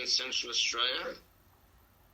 in Central Australia.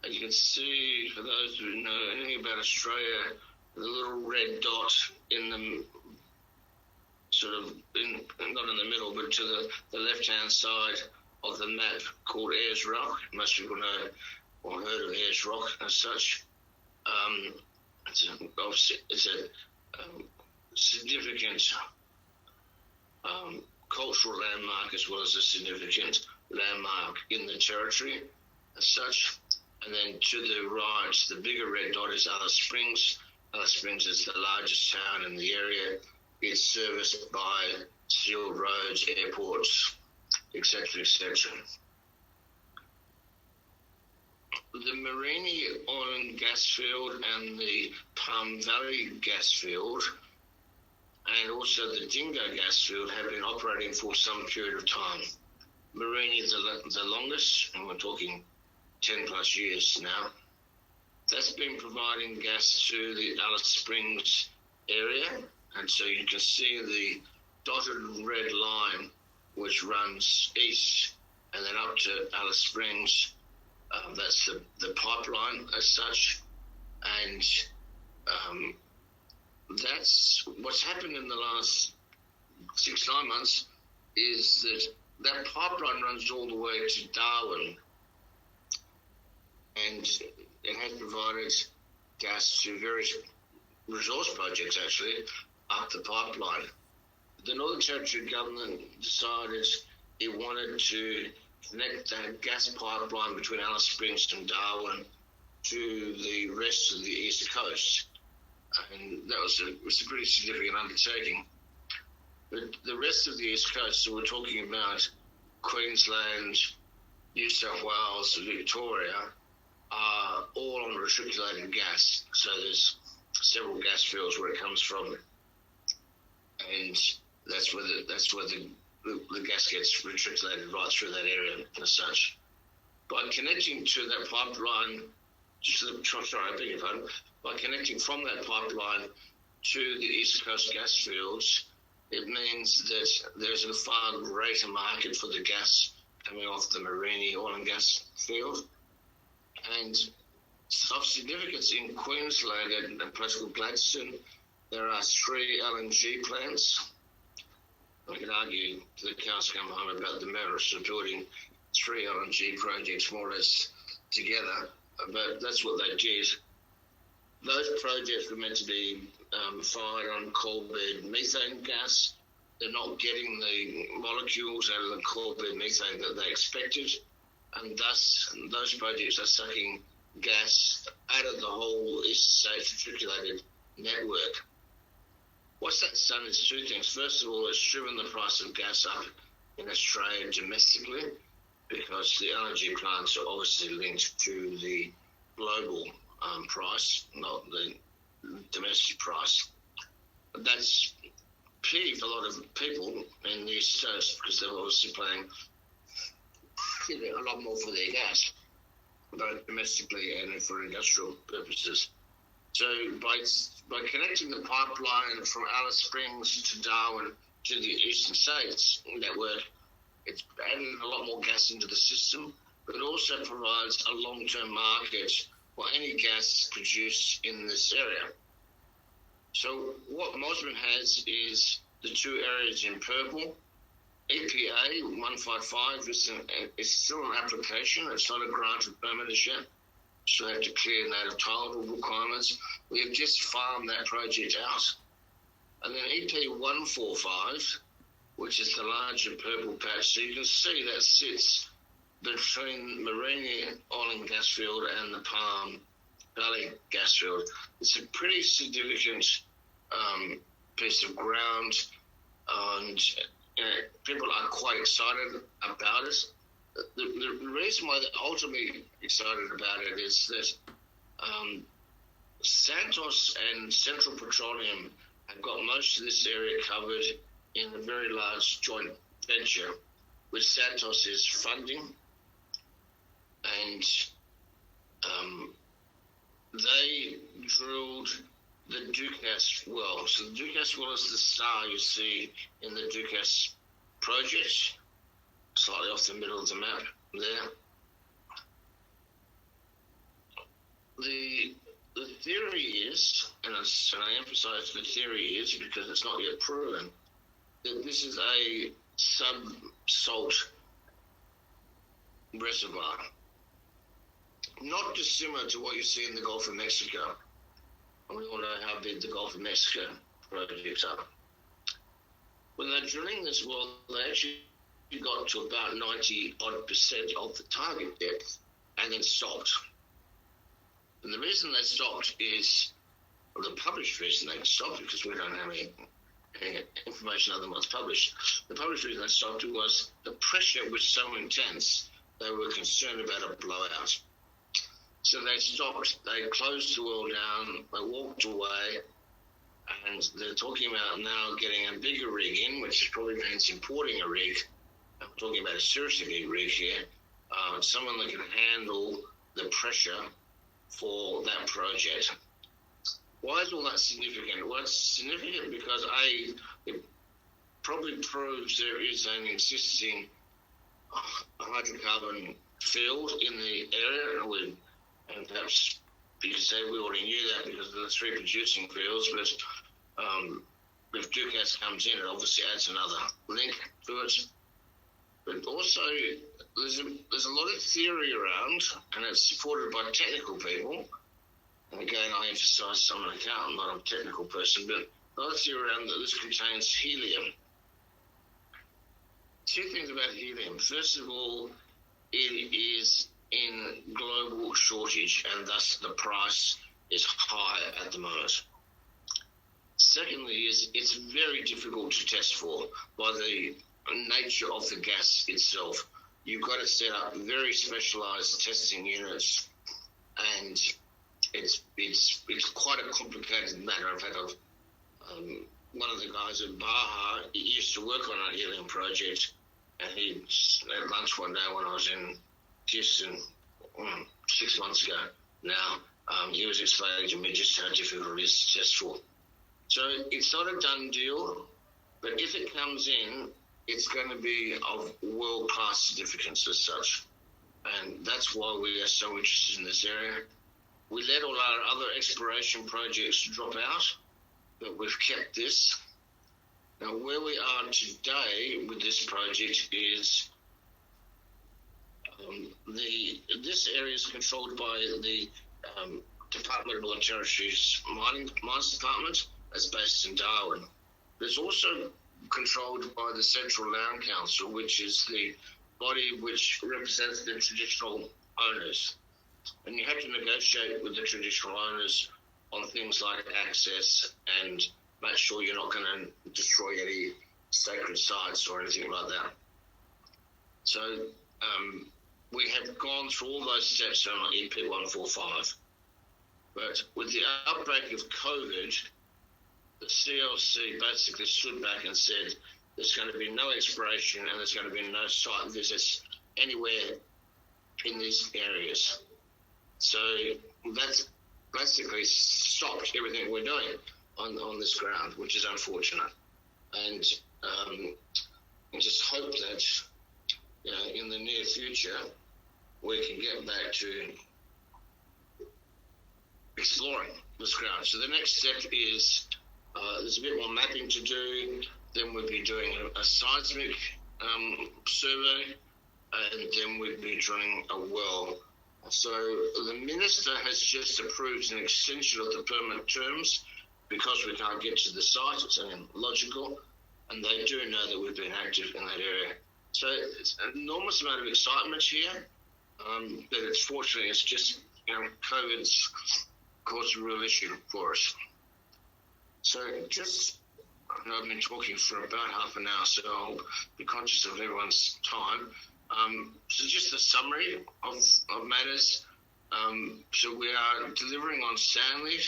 And you can see, for those who know anything about Australia, the little red dot in the sort of, not in the middle, but to the left-hand side of the map called Ayers Rock. Most people know or heard of Ayers Rock as such. It's a significant cultural landmark as well as a significant landmark in the territory as such. And then to the right, the bigger red dot is Alice Springs. Alice Springs is the largest town in the area. It's serviced by sealed roads, airports, etc., etc. The Mereenie oil and gas field and the Palm Valley gas field and also the Dingo gas field have been operating for some period of time. Mereenie is the longest, and we're talking 10 plus years now. That's been providing gas to the Alice Springs area, and so you can see the dotted red line which runs east and then up to Alice Springs. That's the pipeline as such, and that's what's happened in the last 6-9 months is that pipeline runs all the way to Darwin, and it has provided gas to various resource projects actually up the pipeline. The Northern Territory government decided it wanted to connect that gas pipeline between Alice Springs and Darwin to the rest of the East Coast, and that was a pretty significant undertaking. But the rest of the East Coast, so we're talking about Queensland, New South Wales, Victoria, are all on reticulated gas. So there's several gas fields where it comes from, and that's where the gas gets reticulated right through that area as such. By connecting to that pipeline, by connecting from that pipeline to the East Coast gas fields, it means that there's a far greater market for the gas coming off the Mereenie oil and gas field. And of significance in Queensland and a place called Gladstone, there are 3 LNG plants. I can argue till the cows come home about the merits of building 3 LNG projects more or less together, but that's what they did. Those projects were meant to be fired on coal bed methane gas. They're not getting the molecules out of the coal bed methane that they expected, and thus those projects are sucking gas out of the whole East States reticulated network. What's that done is 2 things. First of all, it's driven the price of gas up in Australia domestically because the LNG plants are obviously linked to the global price, not the domestic price. That's peeved a lot of people in the East Coast because they're obviously paying a lot more for their gas, both domestically and for industrial purposes. So by connecting the pipeline from Alice Springs to Darwin to the eastern states network, it's adding a lot more gas into the system, but it also provides a long-term market for any gas produced in this area. So what Msmn has is the 2 areas in purple. EPA 155 is still an application. It's not a granted permit as yet. So we have to clear native title requirements. We have just farmed that project out. And then EP 145, which is the larger purple patch. So you can see that sits between Mereenie oil and gas field and the Palm Valley gas field. It's a pretty significant piece of ground, and people are quite excited about it. The reason why they're ultimately excited about it is that Santos and Central Petroleum have got most of this area covered in a very large joint venture, which Santos is funding, and they drilled the Dukas well. So the Dukas well is the star you see in the Dukas project, slightly off the middle of the map there. emphasise, and I emphasise the theory is because it's not yet proven, that this is a sub-salt reservoir, not dissimilar to what you see in the Gulf of Mexico. And we all know how big the Gulf of Mexico projects are. When they're drilling this well, they actually got to about 90-odd% of the target depth and then stopped. And the reason they stopped is, well, the published reason they stopped, because we don't have any information other than what's published. The published reason they stopped was the pressure was so intense, they were concerned about a blowout. So they stopped, they closed the well down, they walked away, and they're talking about now getting a bigger rig in, which probably means importing a rig. I'm talking about a seriously big rig here, someone that can handle the pressure for that project. Why is all that significant? Well, it's significant because it probably proves there is an existing hydrocarbon field in the area, and perhaps you could say we already knew that because of the 3 producing fields, but if Dukas comes in, it obviously adds another link to it. But also, there's a lot of theory around, and it's supported by technical people. And again, I emphasise I'm an accountant, not a technical person, but a lot of theory around that this contains helium. 2 things about helium. First of all, it is in global shortage, and thus the price is high at the moment. Secondly, it's very difficult to test for by the nature of the gas itself. You've got to set up very specialised testing units, and it's quite a complicated matter. In fact, one of the guys at Baja used to work on a helium project, and he had lunch one day when I was in Houston 6 months ago now. He was explaining to me just how difficult it is to test for. So it's not a done deal, but if it comes in, it's going to be of world-class significance as such. And that's why we are so interested in this area. We let all our other exploration projects drop out, but we've kept this. Now, where we are today with this project is this area is controlled by the Department of Northern Territories Mines Department, that's based in Darwin. But it's also controlled by the Central Land Council, which is the body which represents the traditional owners. And you have to negotiate with the traditional owners on things like access and make sure you're not going to destroy any sacred sites or anything like that. So we have gone through all those steps on EP 145. But with the outbreak of COVID, the CLC basically stood back and said there's going to be no exploration and there's going to be no site visits anywhere in these areas. So that's basically stopped everything we're doing on this ground, which is unfortunate. And I just hope that in the near future we can get back to exploring this ground. So the next step is there's a bit more mapping to do. Then we'll be doing a seismic survey, and then we'll be drilling a well. So the Minister has just approved an extension of the permit terms because we can't get to the site. It's logical, and they do know that we've been active in that area. So it's an enormous amount of excitement here, but fortunately it's just, COVID's caused a real issue for us. So I've been talking for about half an hour, so I'll be conscious of everyone's time. So just a summary of matters. So we are delivering on Stanley.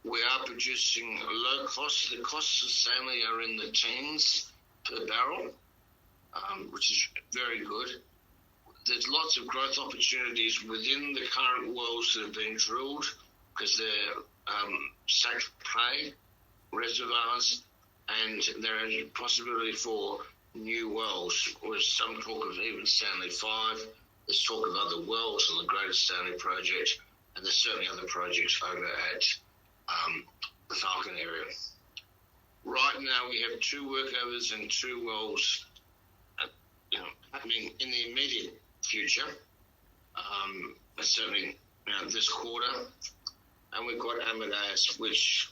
We are producing low cost. The costs of Stanley are in the teens per barrel, which is very good. There's lots of growth opportunities within the current wells that have been drilled because they're stacked clay reservoirs, and there is a possibility for new wells. There's some talk of even Stanley 5. There's talk of other wells on the Greater Stanley project, and there's certainly other projects over at the Falcon area. Right now, we have 2 workovers and 2 wells, happening in the immediate future. Certainly, this quarter, and we've got Amadeus, which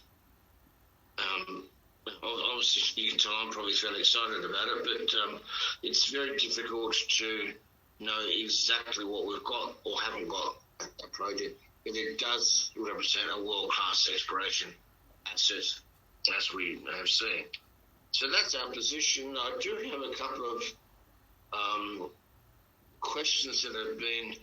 obviously you can tell I'm probably fairly excited about it, but it's very difficult to know exactly what we've got or haven't got a project, but it does represent a world-class exploration asset, as we have seen. So that's our position. I do have a couple of questions that have been